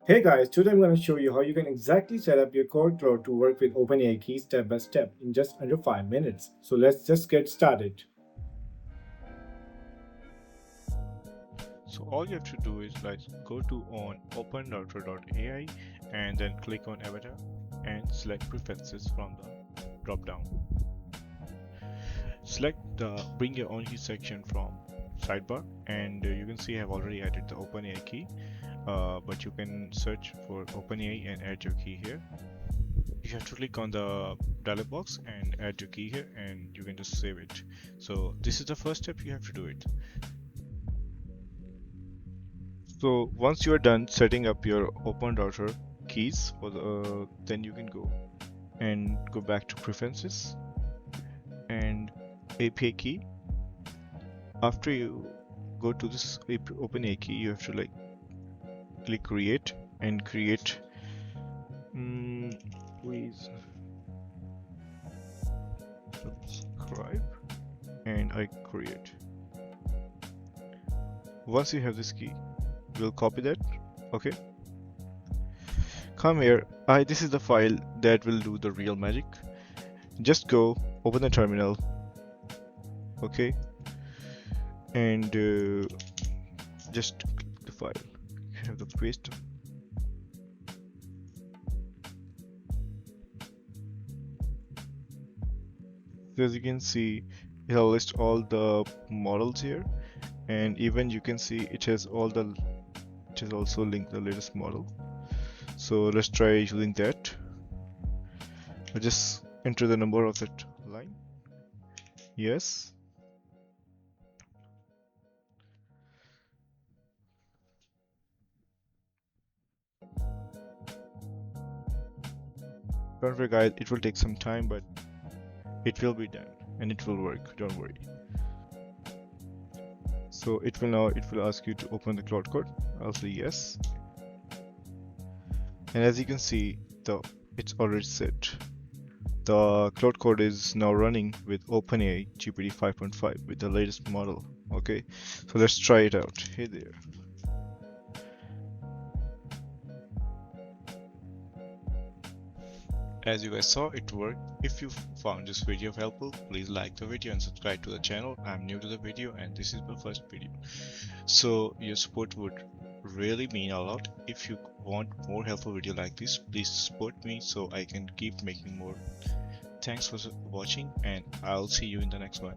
Hey guys, today I'm going to show you how you can exactly set up your Claude Code to work with OpenAI keys step by step in just under 5 minutes. So let's just get started. So all you have to do is go to on OpenRouter.ai and then click on avatar and select preferences from the drop down. Select the bring your own key section from sidebar, and you can see I have already added the OpenAI key, but you can search for OpenAI and add your key here. You have to click on the dialog box and add your key here, and you can just save it. So this is the first step, you have to do it. So once you are done setting up your OpenRouter keys for the, then you can go back to preferences and API key. After you go to this OpenAI key, you have to click create and create. Please subscribe and I create. Once you have this key, we'll copy that. Okay. Come here. This is the file that will do the real magic. Just go open the terminal. Okay. And just click the file. You have the paste. So as you can see, it'll list all the models here, and even you can see it has also linked the latest model. So let's try using that. I'll just enter the number of that line. Yes. Don't worry guys, it will take some time, but it will be done and it will work, don't worry. So it will ask you to open the Claude Code. I'll say yes. And as you can see, it's already set. The Claude Code is now running with OpenAI GPT 5.5 with the latest model. Okay, so let's try it out. Hey there. As you guys saw, it worked. If you found this video helpful, please like the video and subscribe to the channel. I'm new to the video and this is my first video, so your support would really mean a lot. If you want more helpful video like this, please support me so I can keep making more. Thanks for watching, and I'll see you in the next one.